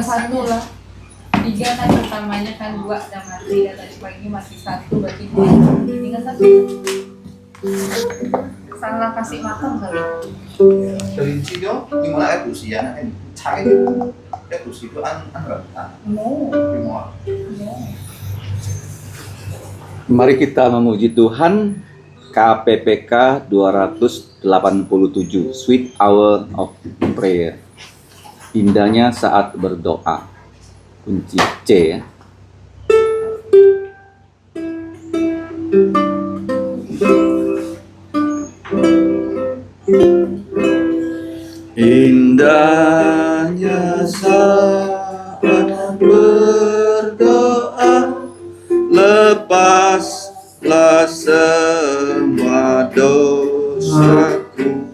Satu lah, tiga kan pertamanya kan dua udah mati, dan tadi pagi masih satu, berarti dua, tinggal satu. Salah kasih makan kali. Kelinci yo, gimana air usia kan? Cai air usia itu an berapa? No. Mari kita memuji Tuhan. KPPK 287, Sweet Hour of Prayer. Indahnya saat berdoa. Kunci C ya. Indahnya saat berdoa, lepaslah semua dosaku,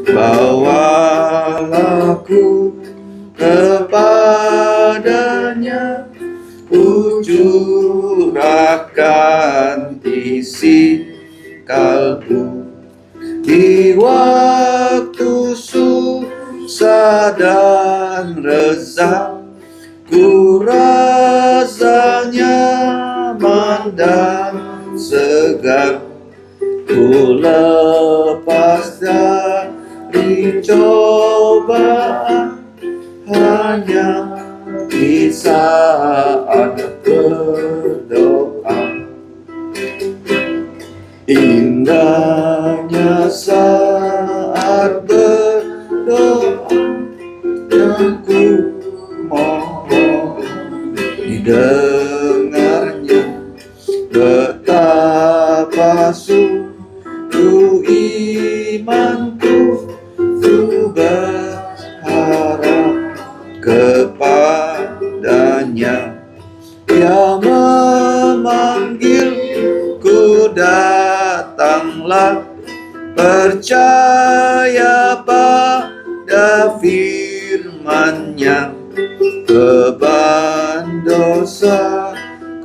bawalah ku kepadanya, curahkan isi kalbu. Di waktu susah dan resah, ku rasa nyaman dan segar. Ku lepas dari cobaan hanya di saat berdoa. Indahnya saat berdoa, dan ku mohon didengarnya. Betapa sungguh imanku, ku berharap kepadanya. Dia memanggilku, datanglah, percaya pada firman-Nya. Beban dosa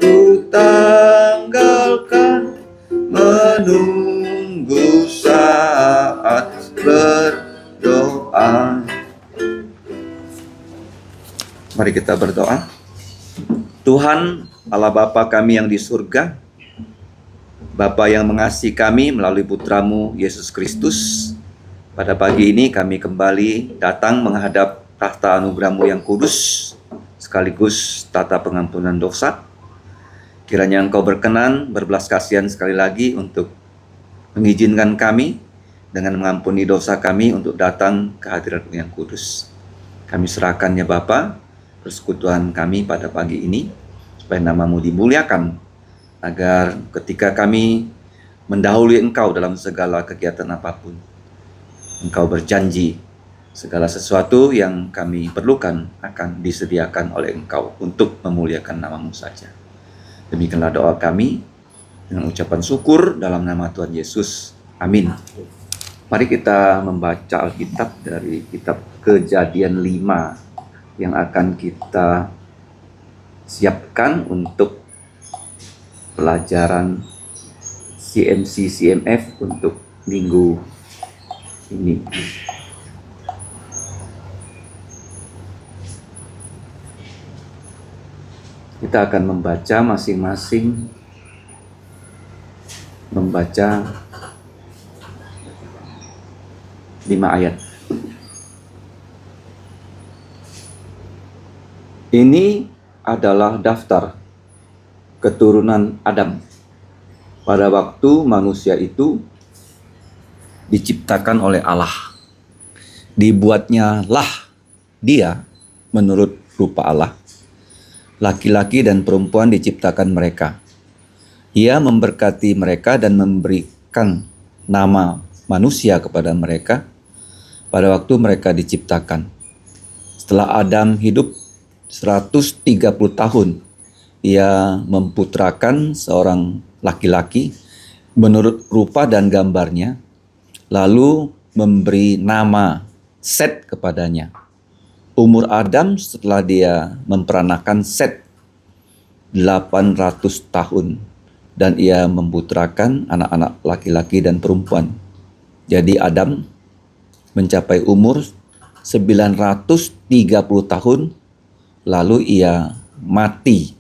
ku tanggalkan, menunggu saat berdoa. Mari kita berdoa. Tuhan Allah Bapa kami yang di surga, Bapa yang mengasihi kami melalui putramu Yesus Kristus, pada pagi ini kami kembali datang menghadap tahta anugerah-Mu yang kudus, sekaligus tata pengampunan dosa. Kiranya Engkau berkenan berbelas kasihan sekali lagi untuk mengizinkan kami dengan mengampuni dosa kami untuk datang ke hadirat-Mu yang kudus. Kami serahkannya Bapa, persekutuan kami pada pagi ini, supaya nama-Mu dimuliakan, agar ketika kami mendahului Engkau dalam segala kegiatan apapun, Engkau berjanji segala sesuatu yang kami perlukan akan disediakan oleh Engkau untuk memuliakan nama-Mu saja. Demikianlah doa kami dengan ucapan syukur dalam nama Tuhan Yesus. Amin. Mari kita membaca Alkitab dari kitab Kejadian 5 yang akan kita siapkan untuk pelajaran CMC CMF untuk minggu ini. Kita akan membaca masing-masing, membaca 5 ayat. Ini adalah daftar keturunan Adam pada waktu manusia itu diciptakan oleh Allah. Dibuatnya lah dia menurut rupa Allah. Laki-laki dan perempuan diciptakan mereka. Ia memberkati mereka dan memberikan nama manusia kepada mereka pada waktu mereka diciptakan. Setelah Adam hidup 130 tahun, ia memputrakan seorang laki-laki menurut rupa dan gambarnya, lalu memberi nama Set kepadanya. Umur Adam setelah dia memperanakan Set 800 tahun, dan ia memputrakan anak-anak laki-laki dan perempuan. Jadi Adam mencapai umur 930 tahun lalu ia mati.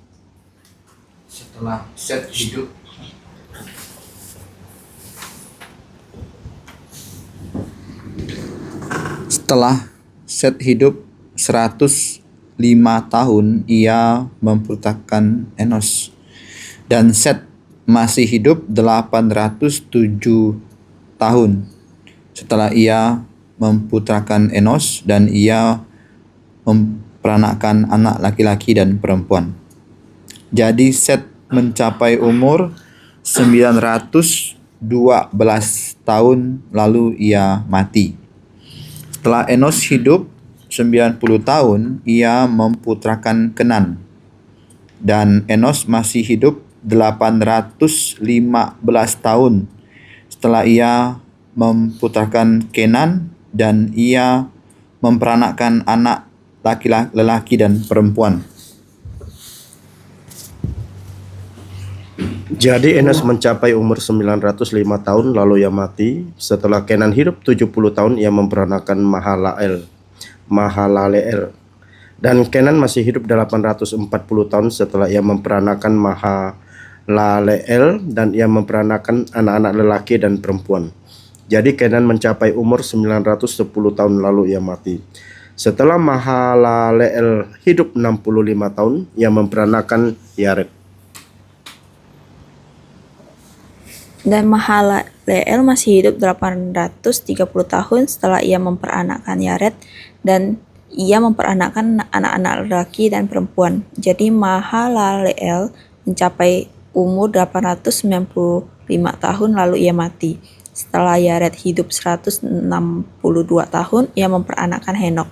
Setelah Set hidup Setelah Set hidup 105 tahun, ia memperutakan Enos. Dan Set masih hidup 807 tahun setelah ia memputrakan Enos, dan ia memperanakkan anak laki-laki dan perempuan. Jadi Set mencapai umur 912 tahun lalu ia mati. Setelah Enos hidup 90 tahun, ia memputrakan Kenan. Dan Enos masih hidup 815 tahun setelah ia memputrakan Kenan, dan ia memperanakkan anak laki-laki dan perempuan. Jadi Enos mencapai umur 905 tahun lalu ia mati. Setelah Kenan hidup 70 tahun, ia memperanakan Mahalaleel. Dan Kenan masih hidup 840 tahun setelah ia memperanakan Mahalaleel, dan ia memperanakan anak-anak lelaki dan perempuan. Jadi Kenan mencapai umur 910 tahun lalu ia mati. Setelah Mahalaleel hidup 65 tahun, ia memperanakan Yared. Dan Mahalaleel masih hidup 830 tahun setelah ia memperanakkan Yared, dan ia memperanakkan anak-anak lelaki dan perempuan. Jadi Mahalaleel mencapai umur 895 tahun lalu ia mati. Setelah Yared hidup 162 tahun, ia memperanakkan Henok.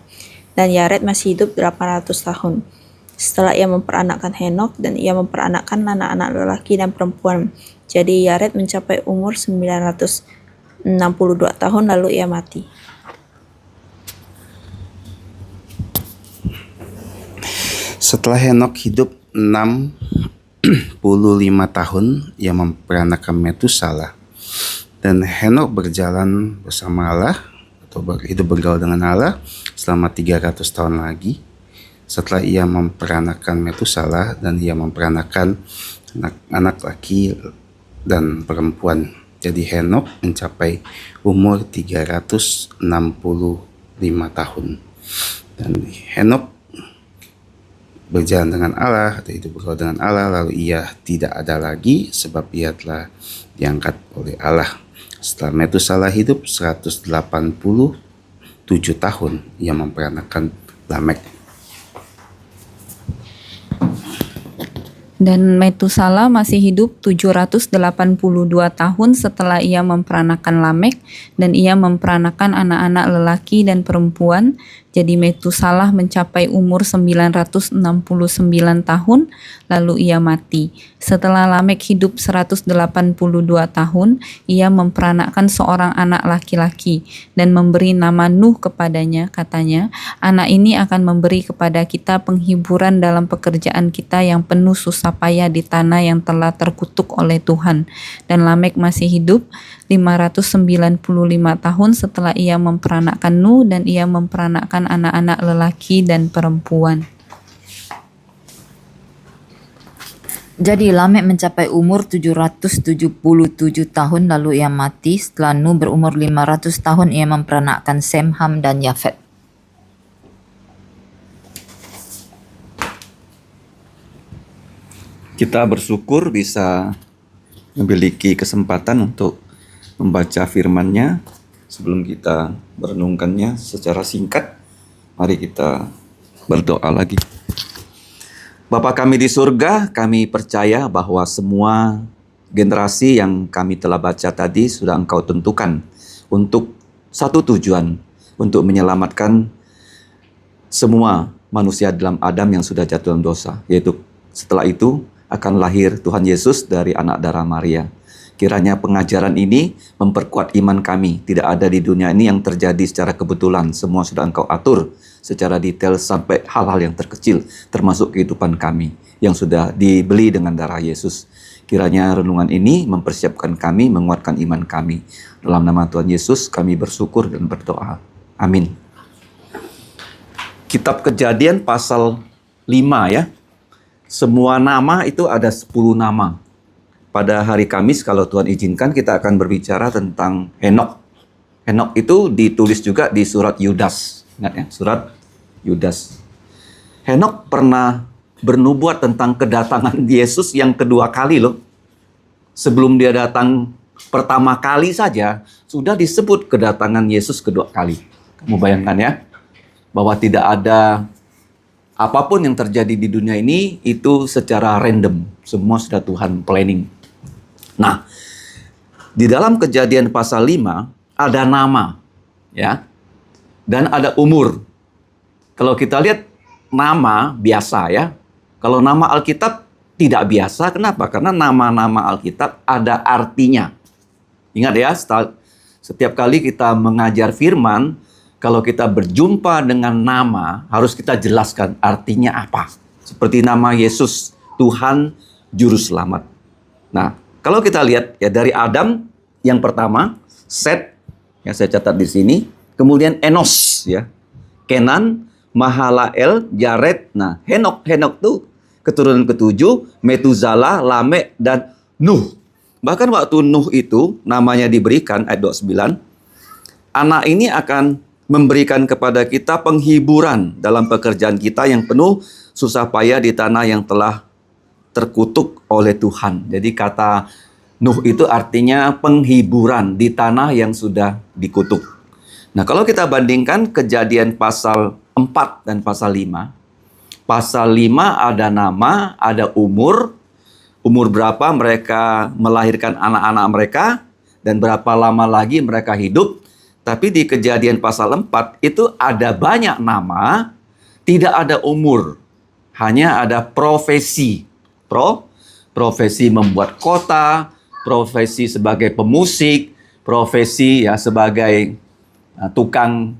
Dan Yared masih hidup 800 tahun. Setelah ia memperanakkan Henok, dan ia memperanakkan anak-anak lelaki dan perempuan. Jadi Yared mencapai umur 962 tahun lalu ia mati. Setelah Henok hidup 65 tahun, ia memperanakan Metusala. Dan Henok berjalan bersama Allah, atau hidup bergaul dengan Allah selama 300 tahun lagi. Setelah ia memperanakan Metusala, dan ia memperanakan anak laki dan perempuan. Jadi Henok mencapai umur 365 tahun. Dan Henok berjalan dengan Allah, atau hidup bergaul dengan Allah, lalu ia tidak ada lagi sebab ia telah diangkat oleh Allah. Setelah Metusala hidup 187 tahun, ia memperanakan Lamek. Dan Metusala masih hidup 782 tahun setelah ia memperanakan Lamek, dan ia memperanakan anak-anak lelaki dan perempuan. Jadi Metusala mencapai umur 969 tahun lalu ia mati. Setelah Lamek hidup 182 tahun, ia memperanakkan seorang anak laki-laki dan memberi nama Nuh kepadanya. Katanya, anak ini akan memberi kepada kita penghiburan dalam pekerjaan kita yang penuh susah payah di tanah yang telah terkutuk oleh Tuhan. Dan Lamek masih hidup 595 tahun setelah ia memperanakkan Nuh, dan ia memperanakkan anak-anak lelaki dan perempuan. Jadi Lamek mencapai umur 777 tahun lalu ia mati. Setelah Nuh berumur 500 tahun, ia memperanakkan Sem, Ham, dan Yafet. Kita bersyukur bisa memiliki kesempatan untuk membaca firman-Nya. Sebelum kita merenungkannya secara singkat, mari kita berdoa lagi. Bapa kami di surga, kami percaya bahwa semua generasi yang kami telah baca tadi sudah Engkau tentukan untuk satu tujuan, untuk menyelamatkan semua manusia dalam Adam yang sudah jatuh dalam dosa. Yaitu setelah itu akan lahir Tuhan Yesus dari anak darah Maria. Kiranya pengajaran ini memperkuat iman kami. Tidak ada di dunia ini yang terjadi secara kebetulan. Semua sudah Engkau atur secara detail sampai hal-hal yang terkecil, termasuk kehidupan kami yang sudah dibeli dengan darah Yesus. Kiranya renungan ini mempersiapkan kami, menguatkan iman kami. Dalam nama Tuhan Yesus kami bersyukur dan berdoa. Amin. Kitab Kejadian pasal 5 ya. Semua nama itu ada 10 nama. Pada hari Kamis kalau Tuhan izinkan kita akan berbicara tentang Henok. Henok itu ditulis juga di surat Yudas. Ingat ya, surat Yudas. Henok pernah bernubuat tentang kedatangan Yesus yang kedua kali loh. Sebelum dia datang pertama kali saja, sudah disebut kedatangan Yesus kedua kali. Kamu bayangkan ya, bahwa tidak ada apapun yang terjadi di dunia ini itu secara random. Semua sudah Tuhan planning. Nah, di dalam Kejadian pasal 5 ada nama, ya, dan ada umur. Kalau kita lihat nama biasa ya, kalau nama Alkitab tidak biasa, kenapa? Karena nama-nama Alkitab ada artinya. Ingat ya, setiap kali kita mengajar firman, kalau kita berjumpa dengan nama, harus kita jelaskan artinya apa. Seperti nama Yesus, Tuhan Juru Selamat. Nah, kalau kita lihat ya dari Adam yang pertama, Set, yang saya catat di sini, kemudian Enos, ya, Kenan, Mahalael, Jared. Nah, Henok tuh keturunan ketujuh, Metuzala, Lamek, dan Nuh. Bahkan waktu Nuh itu namanya diberikan, ayat 29, anak ini akan memberikan kepada kita penghiburan dalam pekerjaan kita yang penuh susah payah di tanah yang telah terkutuk oleh Tuhan. Jadi kata Nuh itu artinya penghiburan di tanah yang sudah dikutuk. Nah, kalau kita bandingkan Kejadian pasal 4 dan pasal 5. Pasal 5 ada nama, ada umur berapa mereka melahirkan anak-anak mereka, dan berapa lama lagi mereka hidup. Tapi di Kejadian pasal 4 itu ada banyak nama, tidak ada umur. Hanya ada profesi. Profesi membuat kota, profesi sebagai pemusik, profesi ya sebagai tukang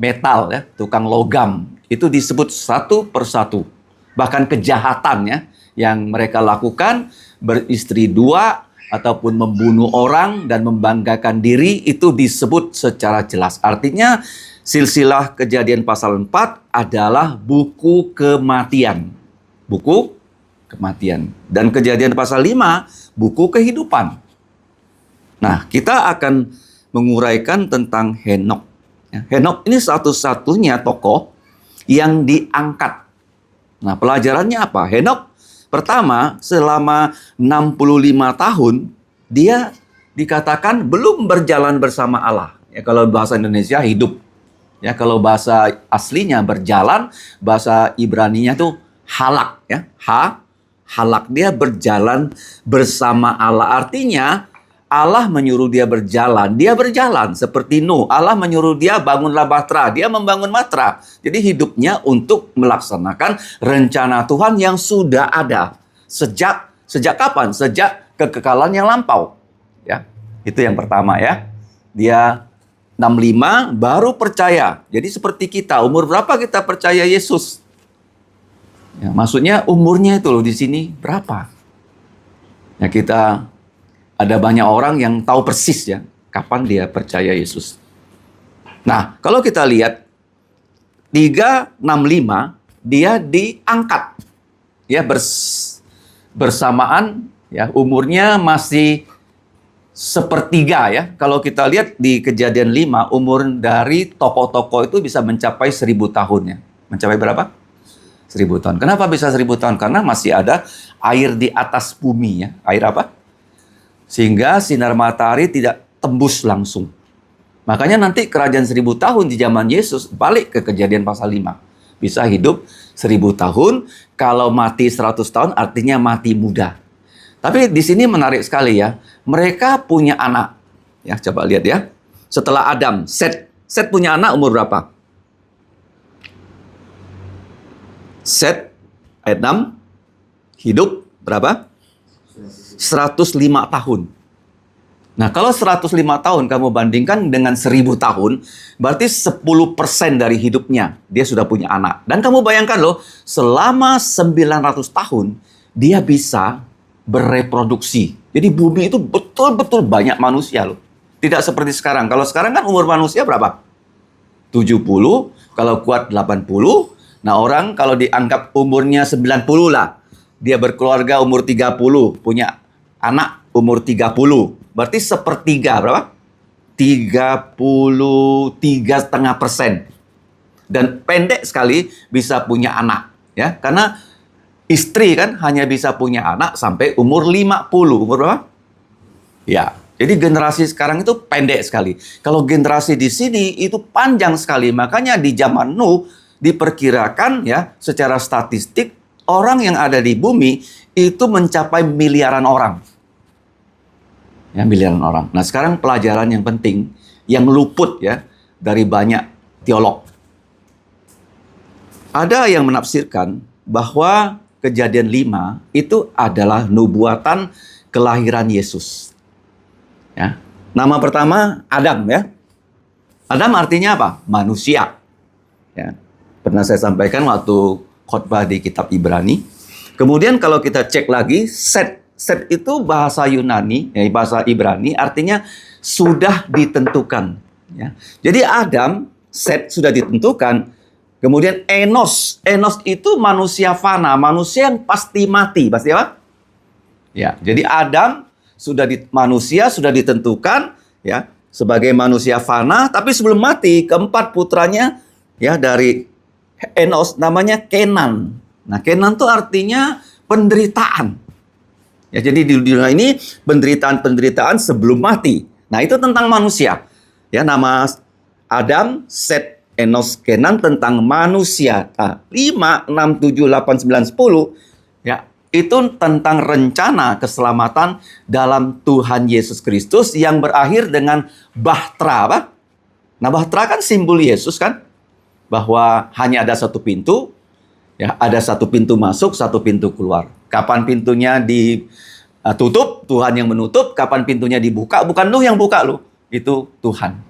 metal ya, tukang logam. Itu disebut satu persatu. Bahkan kejahatan ya yang mereka lakukan, beristri dua ataupun membunuh orang dan membanggakan diri, itu disebut secara jelas. Artinya silsilah Kejadian pasal 4 adalah buku kematian. Buku kematian. Dan Kejadian pasal 5 buku kehidupan. Nah, kita akan menguraikan tentang Henok. Henok ini satu-satunya tokoh yang diangkat. Nah, pelajarannya apa? Henok pertama selama 65 tahun dia dikatakan belum berjalan bersama Allah. Ya, kalau bahasa Indonesia hidup. Ya, kalau bahasa aslinya berjalan, bahasa Ibraninya tuh halak ya. Halak, dia berjalan bersama Allah. Artinya Allah menyuruh dia berjalan seperti Nuh. Allah menyuruh dia bangunlah Batra, dia membangun Batra. Jadi hidupnya untuk melaksanakan rencana Tuhan yang sudah ada. Sejak kapan? Sejak kekekalan yang lampau. Ya, itu yang pertama ya. Dia 65 baru percaya. Jadi seperti kita, umur berapa kita percaya Yesus? Ya, maksudnya umurnya itu loh di sini berapa? Ya, kita ada banyak orang yang tahu persis ya kapan dia percaya Yesus. Nah, kalau kita lihat 365 dia diangkat. Ya, bersamaan ya umurnya masih sepertiga ya. Kalau kita lihat di Kejadian 5, umur dari tokoh-tokoh itu bisa mencapai 1000 tahun ya. Mencapai berapa? 1000 tahun. Kenapa bisa 1000 tahun? Karena masih ada air di atas bumi ya. Air apa? Sehingga sinar matahari tidak tembus langsung. Makanya nanti kerajaan 1000 tahun di zaman Yesus balik ke Kejadian pasal 5. Bisa hidup 1000 tahun. Kalau mati 100 tahun artinya mati muda. Tapi di sini menarik sekali ya. Mereka punya anak. Ya, coba lihat ya. Setelah Adam, Set punya anak umur berapa? Set ayat 6 hidup berapa? 105 tahun. Nah, kalau 105 tahun kamu bandingkan dengan 1000 tahun, berarti 10% dari hidupnya dia sudah punya anak. Dan kamu bayangkan loh, selama 900 tahun dia bisa bereproduksi. Jadi bumi itu betul-betul banyak manusia loh. Tidak seperti sekarang. Kalau sekarang kan umur manusia berapa? 70, kalau kuat 80, Nah, orang kalau dianggap umurnya 90 lah, dia berkeluarga umur 30, punya anak umur 30. Berarti sepertiga berapa? 33,5%. Dan pendek sekali bisa punya anak, ya. Karena istri kan hanya bisa punya anak sampai umur 50. Umur berapa? Ya. Jadi generasi sekarang itu pendek sekali. Kalau generasi di sini itu panjang sekali. Makanya di zaman Nuh diperkirakan ya secara statistik orang yang ada di bumi itu mencapai miliaran orang. Ya, miliaran orang. Nah, sekarang pelajaran yang penting yang luput ya dari banyak teolog. Ada yang menafsirkan bahwa Kejadian 5 itu adalah nubuatan kelahiran Yesus. Ya. Nama pertama Adam ya. Adam artinya apa? Manusia. Ya. Pernah saya sampaikan waktu khotbah di kitab Ibrani. Kemudian kalau kita cek lagi, Set itu bahasa Yunani, ya, bahasa Ibrani artinya sudah ditentukan. Ya. Jadi Adam, Set sudah ditentukan. Kemudian Enos itu manusia fana, manusia yang pasti mati. Pasti apa? Ya, jadi Adam manusia sudah ditentukan ya sebagai manusia fana, tapi sebelum mati keempat putranya ya dari Enos namanya Kenan. Nah, Kenan itu artinya penderitaan. Ya, jadi di dunia ini penderitaan sebelum mati. Nah, itu tentang manusia. Ya, nama Adam, Set, Enos, Kenan tentang manusia. Nah, 5, 6, 7, 8, 9, 10 ya itu tentang rencana keselamatan dalam Tuhan Yesus Kristus yang berakhir dengan bahtera. Apa? Nah, bahtera kan simbol Yesus kan? Bahwa hanya ada satu pintu, ya ada satu pintu masuk, satu pintu keluar. Kapan pintunya ditutup, Tuhan yang menutup. Kapan pintunya dibuka, bukan lu yang buka lu, itu Tuhan.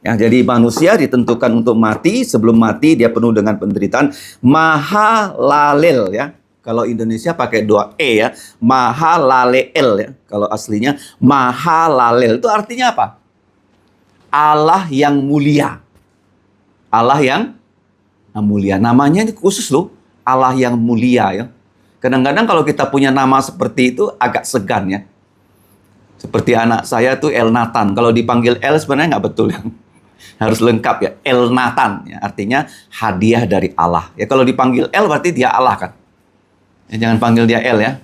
Jadi manusia ditentukan untuk mati. Sebelum mati dia penuh dengan penderitaan. Mahalalel ya. Kalau Indonesia pakai 2 E ya, Mahalaleel ya. Kalau aslinya Mahalalel itu artinya apa? Allah yang mulia. Allah yang mulia. Namanya ini khusus loh, Allah yang mulia ya. Kadang-kadang kalau kita punya nama seperti itu agak segan ya. Seperti anak saya tuh Elnatan. Kalau dipanggil El sebenarnya nggak betul ya. Harus lengkap ya. Elnatan ya. Artinya hadiah dari Allah. Ya kalau dipanggil El berarti dia Allah kan. Ya, jangan panggil dia El ya.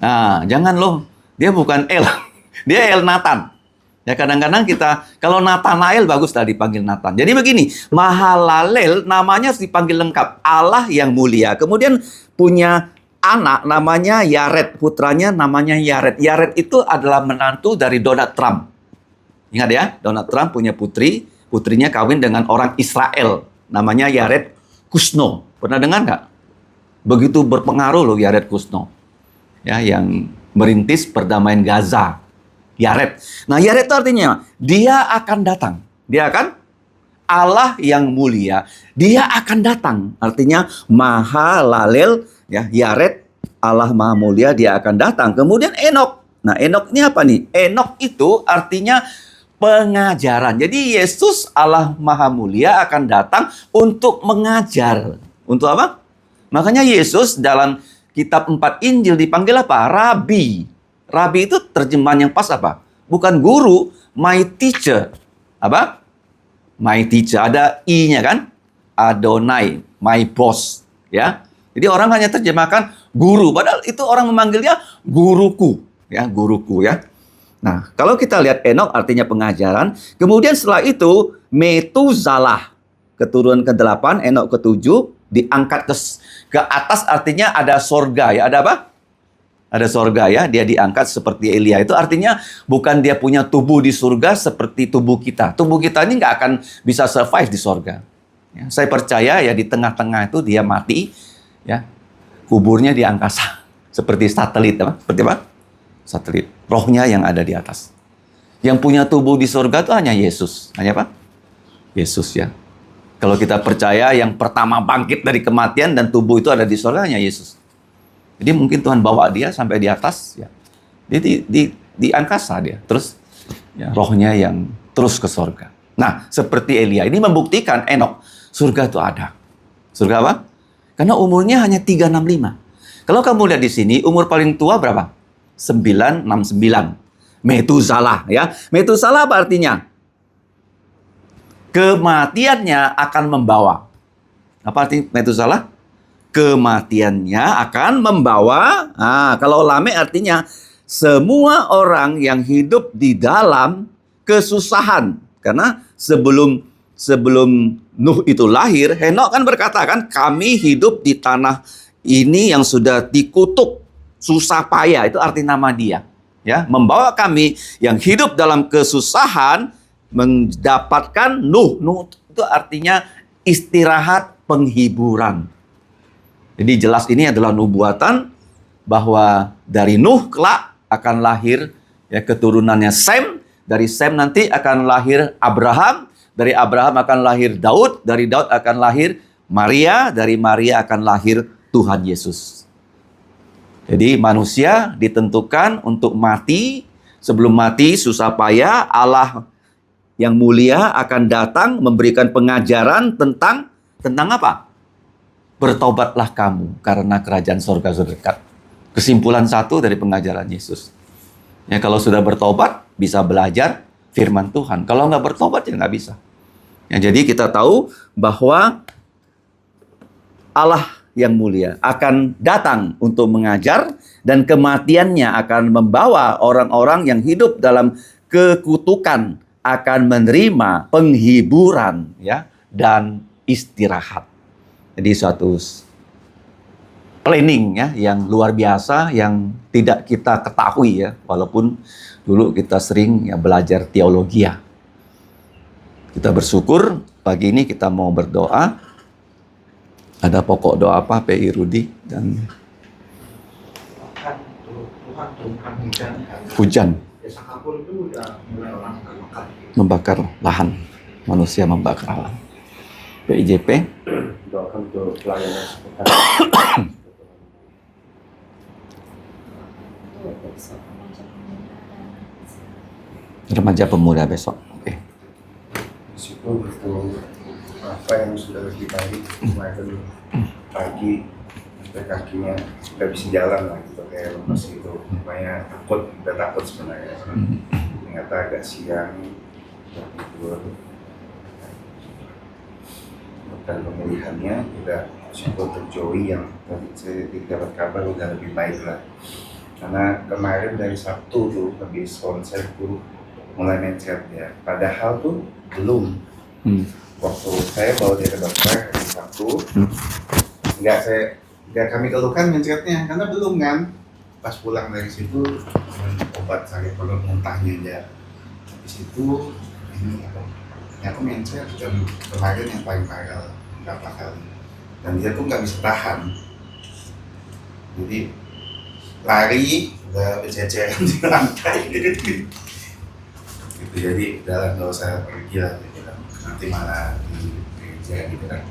Nah, jangan loh. Dia bukan El. Dia Elnatan. Ya kadang-kadang kita, kalau Nathanael bagus lah dipanggil Nathan. Jadi begini, Mahalalel namanya harus dipanggil lengkap. Allah yang mulia. Kemudian punya anak namanya Yared. Putranya namanya Yared. Yared itu adalah menantu dari Donald Trump. Ingat ya, Donald Trump punya putri. Putrinya kawin dengan orang Israel. Namanya Yared Kushner. Pernah dengar nggak? Begitu berpengaruh loh Yared Kushner. Ya, yang merintis perdamaian Gaza. Yared. Nah, Yared itu artinya dia akan datang. Dia akan Allah yang mulia. Dia akan datang. Artinya Mahalalel ya, Yared Allah Maha Mulia, dia akan datang. Kemudian Enok. Nah, Enok ini apa nih? Enok itu artinya pengajaran. Jadi Yesus Allah Maha Mulia akan datang untuk mengajar. Untuk apa? Makanya Yesus dalam kitab 4 Injil dipanggil apa? Rabi. Rabi itu terjemahan yang pas apa? Bukan guru, my teacher. Apa? My teacher. Ada I-nya kan? Adonai, my boss. Ya. Jadi orang hanya terjemahkan guru. Padahal itu orang memanggilnya guruku. Ya, guruku ya. Nah, kalau kita lihat Enok artinya pengajaran. Kemudian setelah itu, Metuzalah. Keturunan ke-8, Enok ke-7. Diangkat ke atas artinya ada sorga ya. Ada apa? Ada sorga ya. Dia diangkat seperti Elia. Itu artinya bukan dia punya tubuh di surga seperti tubuh kita. Tubuh kita ini nggak akan bisa survive di sorga. Ya, saya percaya ya di tengah-tengah itu dia mati. Ya, kuburnya di angkasa. Seperti satelit. Apa? Seperti apa? Satelit. Rohnya yang ada di atas. Yang punya tubuh di surga itu hanya Yesus. Hanya apa? Yesus ya. Kalau kita percaya yang pertama bangkit dari kematian dan tubuh itu ada di surga hanya Yesus. Jadi mungkin Tuhan bawa dia sampai di atas ya. Dia di angkasa dia. Terus ya, rohnya yang terus ke surga. Nah, seperti Elia ini membuktikan Enok surga itu ada. Surga apa? Karena umurnya hanya 365. Kalau kamu lihat di sini, umur paling tua berapa? 969. Metusalah ya. Metusalah apa artinya? Kematiannya akan membawa. Apa arti Metusalah? Kematiannya akan membawa. Kalau Lamek artinya semua orang yang hidup di dalam kesusahan. Karena sebelum Nuh itu lahir, Henok kan berkata kan, kami hidup di tanah ini yang sudah dikutuk, susah payah, itu arti nama dia. Ya, membawa kami yang hidup dalam kesusahan mendapatkan Nuh. Nuh itu artinya istirahat, penghiburan. Jadi jelas ini adalah nubuatan bahwa dari Nuh kelak akan lahir ya keturunannya Sem, dari Sem nanti akan lahir Abraham, dari Abraham akan lahir Daud, dari Daud akan lahir Maria, dari Maria akan lahir Tuhan Yesus. Jadi manusia ditentukan untuk mati, sebelum mati susah payah Allah yang mulia akan datang memberikan pengajaran tentang apa? Bertobatlah kamu karena kerajaan surga sudah dekat. Kesimpulan satu dari pengajaran Yesus. Ya, kalau sudah bertobat bisa belajar firman Tuhan. Kalau nggak bertobat ya nggak bisa. Ya, jadi kita tahu bahwa Allah yang mulia akan datang untuk mengajar dan kematiannya akan membawa orang-orang yang hidup dalam kekutukan akan menerima penghiburan ya dan istirahat. Jadi suatu planning ya yang luar biasa yang tidak kita ketahui ya, walaupun dulu kita sering ya belajar teologi ya. Kita bersyukur pagi ini kita mau berdoa. Ada pokok doa apa PI Rudi dan hujan membakar lahan, manusia membakar lahan. PIJP Doakan untuk pelayanan seputar. Remaja pemuda besok. Oke. Meskipun untuk apa yang sudah lebih baik kemarin pagi sampai kakinya sudah bisa jalan lah gitu kayak lemas gitu, makanya udah takut sebenarnya. Ternyata agak siang tidur. Dan pemilihannya juga syukur untuk Joey yang tadi saya dapat kabar udah lebih baik lah. Karena kemarin dari Sabtu tuh habis konser tuh mulai mencet ya. Padahal tuh belum. Waktu saya bawa dia ke dokter hari Sabtu, nggak kami keluhkan mencetnya karena belum kan. Pas pulang dari situ obat sakit perut muntahnya aja. Habis itu ini ternyata mencet dan kemarin yang paling parah berapa kali dan dia tuh nggak bisa tahan, jadi lari udah berceceran di lantai gitu. Jadi udah nggak usah pergi lah gitu kan, nanti malah di gereja gitu kan.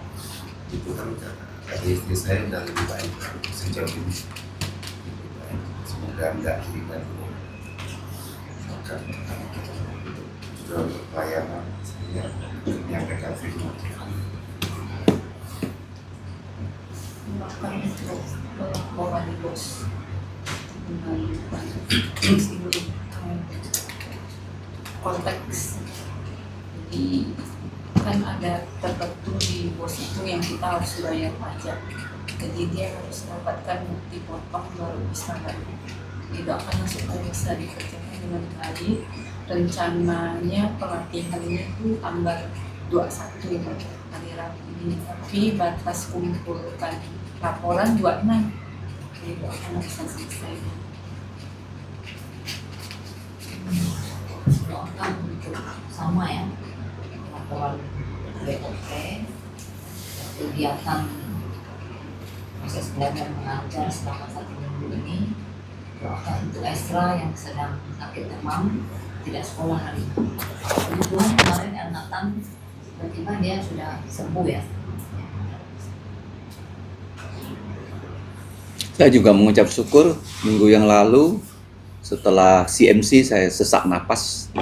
Itu kan kata istri saya udah lebih baik sejauh ini, lebih baik. Semoga nggak diganggu akan juga untuk pelayanan saya menyampaikan firman Tuhan. Bahkan untuk bawa di bos konteks, jadi kan ada tertentu di bos itu yang kita harus bayar pajak, jadi dia harus dapatkan bukti potong baru bisa bayar. Didoakan supaya bisa dikerjakan dengan baik. Rencananya pelatihan ini tuh tanggal 21 hari Rabu ini, tapi batas kumpulkan laporan 26, jadi doakan bisa selesai. Doakan untuk sama ya, laporan BOP, kegiatan proses belajar mengajar selama 1 minggu ini. Doakan untuk Esra yang sedang sakit demam, tidak sekolah hari ini. Kebetulan kemarin Nathan tiba-tiba dia sudah sembuh ya. Saya juga mengucap syukur minggu yang lalu setelah CMC saya sesak napas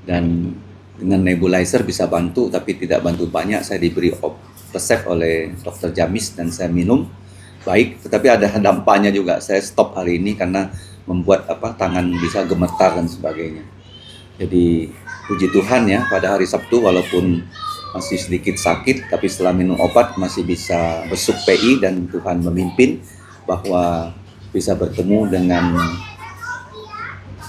dan dengan nebulizer bisa bantu tapi tidak bantu banyak, saya diberi resep oleh Dr. Jamis dan saya minum baik, tetapi ada dampaknya juga. Saya stop hari ini karena membuat tangan bisa gemetar dan sebagainya. Jadi puji Tuhan ya, pada hari Sabtu walaupun masih sedikit sakit, tapi setelah minum obat masih bisa besuk PI dan Tuhan memimpin bahwa bisa bertemu dengan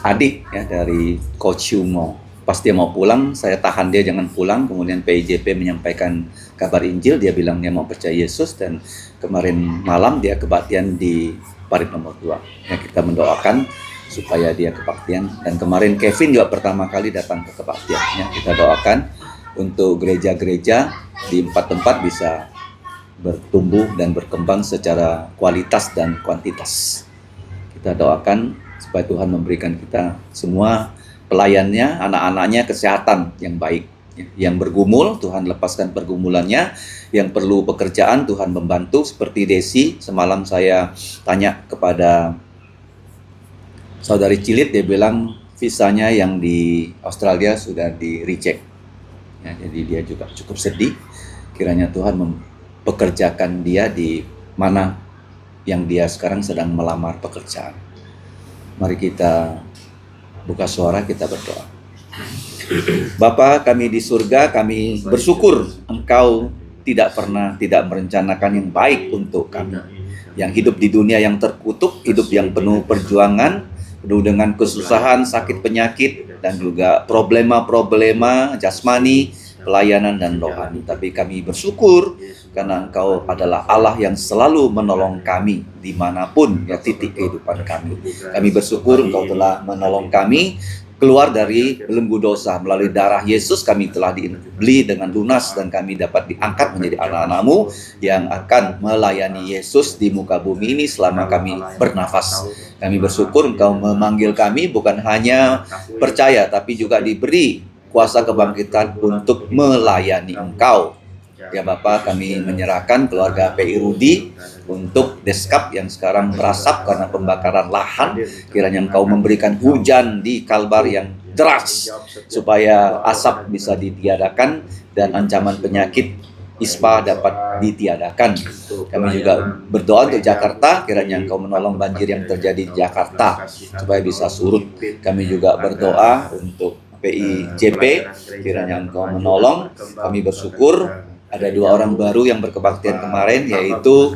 adik ya dari Coach Yumo. Pas dia mau pulang, saya tahan dia jangan pulang. Kemudian PIJP menyampaikan kabar Injil, dia bilang dia mau percaya Yesus, dan kemarin malam dia kebaktian di Parit nomor 2. Ya, kita mendoakan supaya dia kebaktian. Dan kemarin Kevin juga pertama kali datang ke kebaktiannya. Kita doakan untuk gereja-gereja di 4 tempat bisa bertumbuh dan berkembang secara kualitas dan kuantitas. Kita doakan supaya Tuhan memberikan kita semua pelayannya, anak-anaknya kesehatan yang baik. Yang bergumul, Tuhan lepaskan pergumulannya. Yang perlu pekerjaan, Tuhan membantu. Seperti Desi, semalam saya tanya kepada saudari Cilit, dia bilang visanya yang di Australia sudah di-reject. Ya, jadi dia juga cukup sedih. Kiranya Tuhan mempekerjakan dia di mana yang dia sekarang sedang melamar pekerjaan. Mari kita buka suara, kita berdoa. Bapa kami di surga, kami bersyukur Engkau tidak pernah tidak merencanakan yang baik untuk kami. Yang hidup di dunia yang terkutuk, hidup yang penuh perjuangan, penuh dengan kesusahan, sakit penyakit, dan juga problema-problema jasmani, pelayanan dan rohani. Tapi kami bersyukur karena Engkau adalah Allah yang selalu menolong kami dimanapun ya titik kehidupan kami. Kami bersyukur Engkau telah menolong kami keluar dari belenggu dosa. Melalui darah Yesus kami telah dibeli dengan lunas dan kami dapat diangkat menjadi anak-anak-Mu yang akan melayani Yesus di muka bumi ini selama kami bernafas. Kami bersyukur Engkau memanggil kami bukan hanya percaya tapi juga diberi kuasa kebangkitan untuk melayani Engkau. Ya Bapak, kami menyerahkan keluarga PI Rudi untuk Deskap yang sekarang merasap karena pembakaran lahan. Kiranya Engkau memberikan hujan di Kalbar yang deras supaya asap bisa ditiadakan dan ancaman penyakit ISPA dapat ditiadakan. Kami juga berdoa untuk Jakarta, kiranya Engkau menolong banjir yang terjadi di Jakarta supaya bisa surut. Kami juga berdoa untuk PIJP, kiranya Engkau menolong. Kami bersyukur ada 2 orang baru yang berkebaktian kemarin, yaitu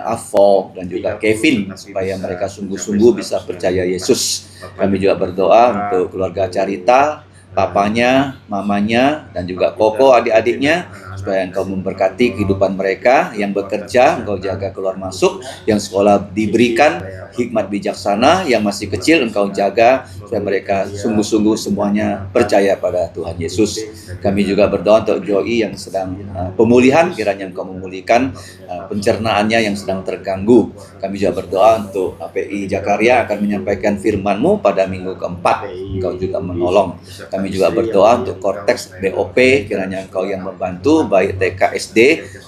Avo dan juga Kevin, supaya mereka sungguh-sungguh bisa percaya Yesus. Kami juga berdoa untuk keluarga Carita, papanya, mamanya, dan juga Koko adik-adiknya, supaya Engkau memberkati kehidupan mereka. Yang bekerja, Engkau jaga keluar masuk. Yang sekolah diberikan hikmat bijaksana. Yang masih kecil, Engkau jaga supaya mereka sungguh-sungguh semuanya percaya pada Tuhan Yesus. Kami juga berdoa untuk Joey yang sedang pemulihan. Kiranya Engkau memulihkan pencernaannya yang sedang terganggu. Kami juga berdoa untuk PI Jakaria akan menyampaikan firman-Mu pada minggu keempat. Engkau juga menolong. Kami juga berdoa untuk Korteks BOP. Kiranya Engkau yang membantu baik TK SD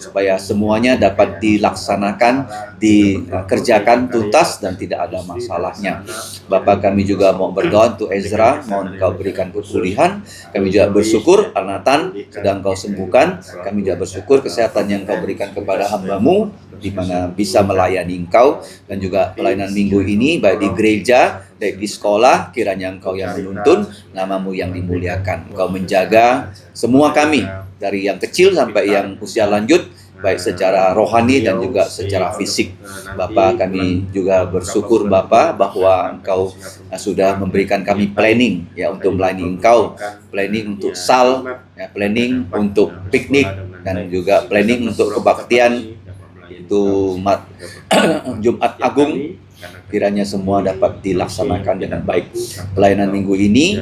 supaya semuanya dapat dilaksanakan, dikerjakan tuntas dan tidak ada masalahnya. Bapak, kami juga mau berdoa untuk Ezra, mohon Engkau berikan kepulihan. Kami juga bersyukur Nathan sedang Engkau sembuhkan. Kami juga bersyukur kesehatan yang Engkau berikan kepada hamba-Mu di mana bisa melayani Engkau, dan juga pelayanan minggu ini baik di gereja, baik di sekolah, kiranya Engkau yang menuntun, nama-Mu yang dimuliakan. Engkau menjaga semua kami dari yang kecil sampai yang usia lanjut, baik secara rohani dan juga secara fisik. Bapak, kami juga bersyukur Bapak bahwa Engkau sudah memberikan kami planning ya untuk melayani Engkau, planning untuk sal, ya, planning untuk piknik, dan juga planning untuk kebaktian itu Jumat Agung. Kiranya semua dapat dilaksanakan dengan baik. Pelayanan minggu ini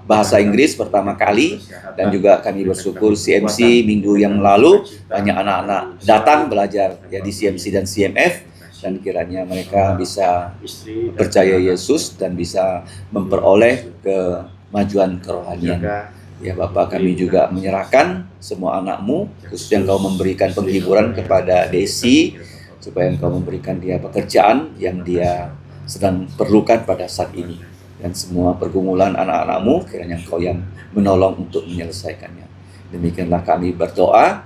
bahasa Inggris pertama kali, dan juga kami bersyukur CMC minggu yang lalu banyak anak-anak datang belajar ya di CMC dan CMF, dan kiranya mereka bisa percaya Yesus dan bisa memperoleh kemajuan kerohanian. Ya Bapak, kami juga menyerahkan semua anak-Mu, khususnya Engkau memberikan penghiburan kepada Desi, supaya Engkau memberikan dia pekerjaan yang dia sedang perlukan pada saat ini. Dan semua pergumulan anak-anak-Mu, kiranya Engkau yang menolong untuk menyelesaikannya. Demikianlah kami berdoa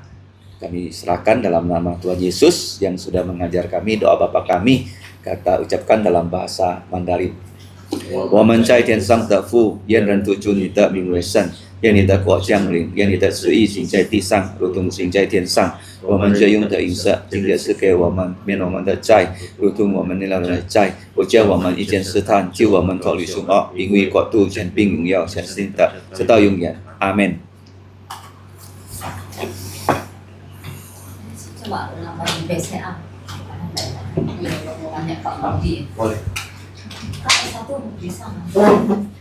Kami serahkan dalam nama Tuhan Yesus yang sudah mengajar kami doa Bapa kami, kata ucapkan dalam bahasa Mandarin. 我们在天上的父，愿人主祝你的名为圣，愿你的国降临，愿你的旨意行在地上，如同行在天上。我们日用的饮食，今天赐给我们，免我们的债，如同我们免了人的债，不叫我们遇见试探，救我们脱离凶恶，因为国度、权柄、荣耀，全是你的，直到永远。阿门。 Coba ulang lagi BCA. Iya, tanya Pak Budi. Boleh. Kak, S1 bisa nggak?